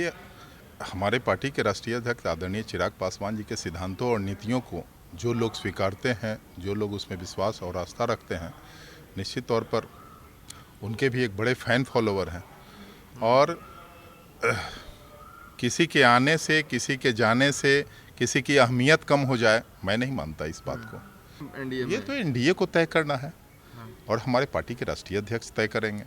ये हमारे पार्टी के राष्ट्रीय अध्यक्ष आदरणीय चिराग पासवान जी के सिद्धांतों और नीतियों को जो लोग स्वीकारते हैं, जो लोग उसमें विश्वास और आस्था रखते हैं, निश्चित तौर पर उनके भी एक बड़े फैन फॉलोवर हैं। और किसी के आने से, किसी के जाने से किसी की अहमियत कम हो जाए, मैं नहीं मानता इस बात को। ये तो एनडीए को तय करना है और हमारे पार्टी के राष्ट्रीय अध्यक्ष तय करेंगे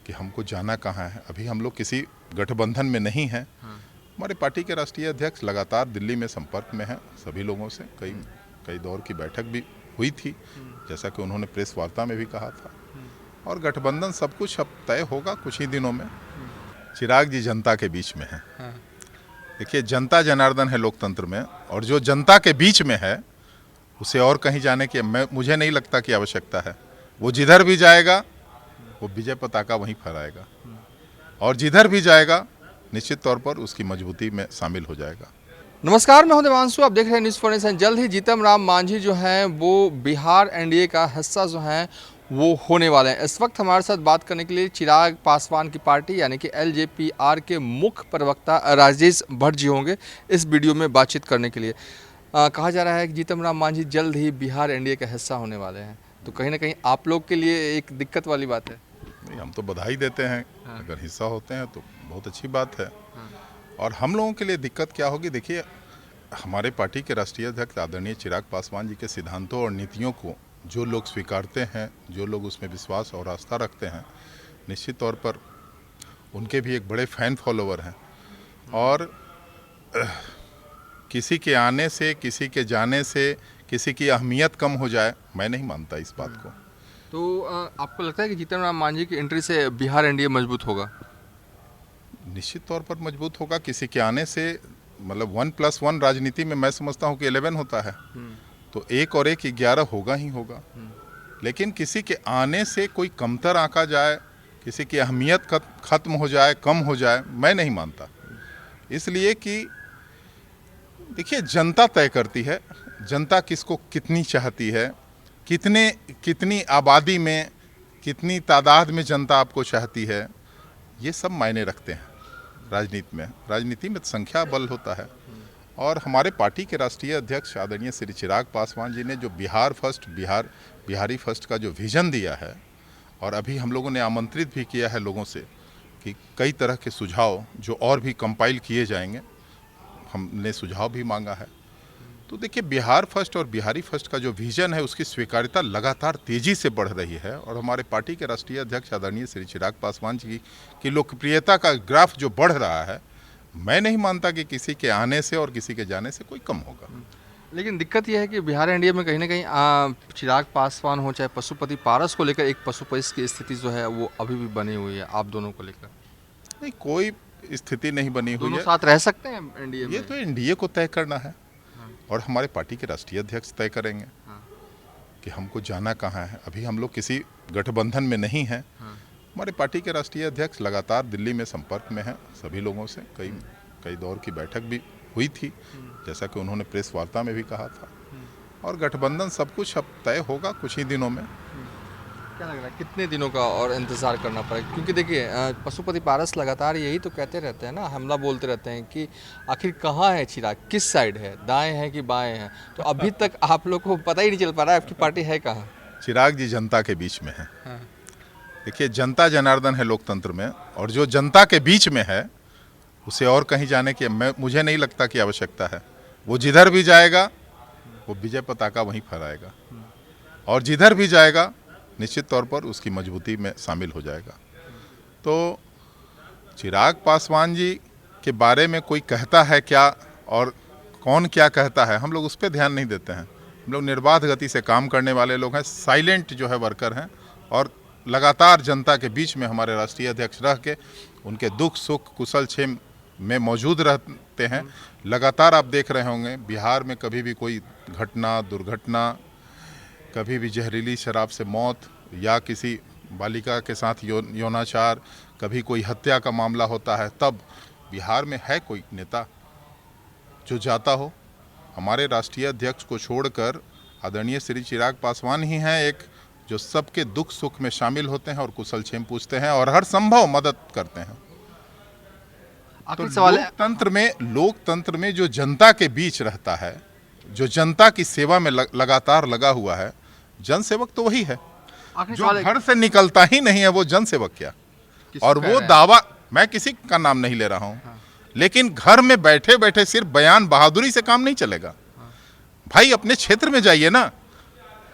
कि हमको जाना कहाँ है। अभी हम लोग किसी गठबंधन में नहीं हैं। हमारे पार्टी के राष्ट्रीय अध्यक्ष लगातार दिल्ली में संपर्क में हैं सभी लोगों से। कई दौर की बैठक भी हुई थी, जैसा कि उन्होंने प्रेस वार्ता में भी कहा था। और गठबंधन सब कुछ अब तय होगा कुछ ही दिनों में। चिराग जी जनता के बीच में हैं। देखिए, जनता जनार्दन है लोकतंत्र में, और जो जनता के बीच में है उसे और कहीं जाने की मुझे नहीं लगता कि आवश्यकता है। वो जिधर भी जाएगा वो विजय पताका वहीं फहराएगा, और जिधर भी जाएगा निश्चित तौर पर उसकी मजबूती में शामिल हो जाएगा। नमस्कार, मैं हूं देवांशु, आप देख रहे हैं न्यूज़ फॉर नेशन। जल्द ही जीतन राम मांझी जो हैं वो बिहार एनडीए का हिस्सा जो हैं वो होने वाले हैं। इस वक्त हमारे साथ बात करने के लिए चिराग पासवान की पार्टी यानी कि एलजेपीआर के मुख्य प्रवक्ता राजेश भट्ट जी होंगे इस वीडियो में बातचीत करने के लिए। कहा जा रहा है कि जीतन राम मांझी जल्द ही बिहार एनडीए का हिस्सा होने वाले हैं, तो कहीं ना कहीं आप लोग के लिए एक दिक्कत वाली बात है। नहीं, हम तो बधाई देते हैं। अगर हिस्सा होते हैं तो बहुत अच्छी बात है। और हम लोगों के लिए दिक्कत क्या होगी? देखिए, हमारे पार्टी के राष्ट्रीय अध्यक्ष आदरणीय चिराग पासवान जी के सिद्धांतों और नीतियों को जो लोग स्वीकारते हैं, जो लोग उसमें विश्वास और आस्था रखते हैं, निश्चित तौर पर उनके भी एक बड़े फैन फॉलोवर हैं। और किसी के आने से, किसी के जाने से किसी की अहमियत कम हो जाए, मैं नहीं मानता इस बात को। तो आपको लगता है कि जीतन राम मांझी की एंट्री से बिहार एनडीए मजबूत होगा? निश्चित तौर पर मजबूत होगा। किसी के आने से मतलब 1+1 राजनीति में मैं समझता हूँ कि 11 होता है, तो 1 और 1 11 होगा ही होगा। लेकिन किसी के आने से कोई कमतर आंका जाए, किसी की अहमियत खत्म हो जाए, कम हो जाए, मैं नहीं मानता। इसलिए कि देखिए, जनता तय करती है जनता किसको कितनी चाहती है, कितनी आबादी में, कितनी तादाद में जनता आपको चाहती है, ये सब मायने रखते हैं राजनीति में संख्या बल होता है। और हमारे पार्टी के राष्ट्रीय अध्यक्ष आदरणीय श्री चिराग पासवान जी ने जो बिहारी फर्स्ट का जो विजन दिया है, और अभी हम लोगों ने आमंत्रित भी किया है लोगों से कि कई तरह के सुझाव जो और भी कंपाइल किए जाएंगे, हमने सुझाव भी मांगा है। तो देखिए, बिहार फर्स्ट और बिहारी फर्स्ट का जो विजन है उसकी स्वीकार्यता लगातार तेजी से बढ़ रही है। और हमारे पार्टी के राष्ट्रीय अध्यक्ष आदरणीय श्री चिराग पासवान जी की लोकप्रियता का ग्राफ जो बढ़ रहा है, मैं नहीं मानता कि किसी के आने से और किसी के जाने से कोई कम होगा। लेकिन दिक्कत यह है कि बिहार एनडीए में कहीं ना कहीं चिराग पासवान हो चाहे पशुपति पारस को लेकर एक पशुपति की स्थिति जो है वो अभी भी बनी हुई है आप दोनों को लेकर। नहीं, कोई स्थिति नहीं बनी हुई दोनों है। साथ रह सकते हैं एनडीए में? ये तो एनडीए को तय करना है और हमारे पार्टी के राष्ट्रीय अध्यक्ष तय करेंगे कि हमको जाना कहाँ है। अभी हम लोग किसी गठबंधन में नहीं हैं। हमारे पार्टी के राष्ट्रीय अध्यक्ष लगातार दिल्ली में संपर्क में हैं सभी लोगों से। कई दौर की बैठक भी हुई थी, जैसा कि उन्होंने प्रेस वार्ता में भी कहा था। और गठबंधन सब कुछ अब तय होगा कुछ ही दिनों में। क्या लग रहा है कितने दिनों का और इंतज़ार करना पड़ेगा? क्योंकि देखिए, पशुपति पारस लगातार यही तो कहते रहते हैं ना, हमला बोलते रहते हैं कि आखिर कहाँ है चिराग, किस साइड है, दाएं हैं कि बाएं हैं। तो अभी तक आप लोग को पता ही नहीं चल पा रहा है आपकी पार्टी है कहाँ। चिराग जी जनता के बीच में है। देखिए, जनता जनार्दन है लोकतंत्र में, और जो जनता के बीच में है उसे और कहीं जाने की मुझे नहीं लगता कि आवश्यकता है। वो जिधर भी जाएगा वो विजय पताका वहीं फहराएगा, और जिधर भी जाएगा निश्चित तौर पर उसकी मजबूती में शामिल हो जाएगा। तो चिराग पासवान जी के बारे में कोई कहता है क्या और कौन क्या कहता है, हम लोग उस पर ध्यान नहीं देते हैं। हम लोग निर्बाध गति से काम करने वाले लोग हैं, साइलेंट जो है वर्कर हैं, और लगातार जनता के बीच में हमारे राष्ट्रीय अध्यक्ष रह के उनके दुख सुख कुशल क्षेम में मौजूद रहते हैं। लगातार आप देख रहे होंगे बिहार में कभी भी कोई घटना, दुर्घटना, कभी भी जहरीली शराब से मौत या किसी बालिका के साथ यौनाचार, कभी कोई हत्या का मामला होता है, तब बिहार में है कोई नेता जो जाता हो? हमारे राष्ट्रीय अध्यक्ष को छोड़कर आदरणीय श्री चिराग पासवान ही हैं एक जो सबके दुख सुख में शामिल होते हैं और कुशल क्षेम पूछते हैं और हर संभव मदद करते हैं। आखिरी सवाल है, लोकतंत्र में जो जनता के बीच रहता है, जो जनता की सेवा में लगातार लगा हुआ है, जनसेवक तो वही है। आखिरी जो सवाल है, घर से निकलता ही नहीं है वो जनसेवक क्या। किसको और कह वो रहे हैं? दावा, मैं किसी का नाम नहीं ले रहा हूं, लेकिन घर में बैठे बैठे सिर्फ बयान बहादुरी से काम नहीं चलेगा। भाई अपने क्षेत्र में जाइए ना।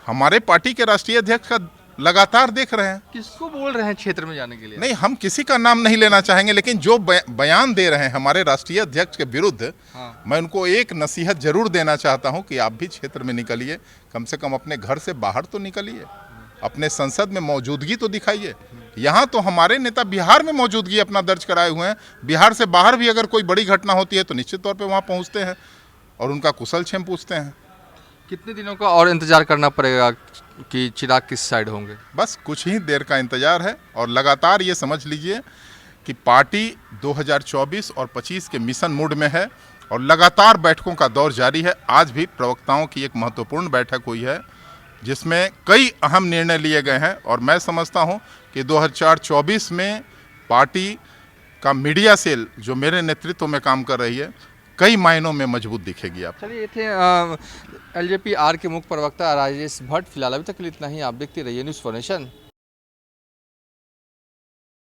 हमारे पार्टी के राष्ट्रीय अध्यक्ष का लगातार देख रहे हैं। किसको बोल रहे हैं क्षेत्र में जाने के लिए? नहीं, हम किसी का नाम नहीं लेना चाहेंगे, लेकिन जो बयान दे रहे हैं हमारे राष्ट्रीय अध्यक्ष के विरुद्ध, मैं उनको एक नसीहत जरूर देना चाहता हूं कि आप भी क्षेत्र में निकलिए, कम से कम अपने घर से बाहर तो निकलिए, अपने संसद में मौजूदगी तो दिखाइए। यहाँ तो हमारे नेता बिहार में मौजूदगी अपना दर्ज कराए हुए हैं। बिहार से बाहर भी अगर कोई बड़ी घटना होती है तो निश्चित तौर पे वहाँ पहुँचते हैं और उनका कुशल क्षेम पूछते हैं। कितने दिनों का और इंतजार करना पड़ेगा कि चिराग किस साइड होंगे? बस कुछ ही देर का इंतजार है और लगातार ये समझ लीजिए कि पार्टी 2024 और 25 के मिशन मूड में है और लगातार बैठकों का दौर जारी है। आज भी प्रवक्ताओं की एक महत्वपूर्ण बैठक हुई है जिसमें कई अहम निर्णय लिए गए हैं और मैं समझता हूं कि 2024 में पार्टी का मीडिया सेल जो मेरे नेतृत्व में काम कर रही है कई मायनों में मजबूत दिखेगी। आप चलिए, ये थे एलजेपी आर के मुख्य प्रवक्ता राजेश भट्ट। फिलहाल अभी तक के लिए इतना ही। आप देखते रहिए न्यूज़ फॉर नेशन।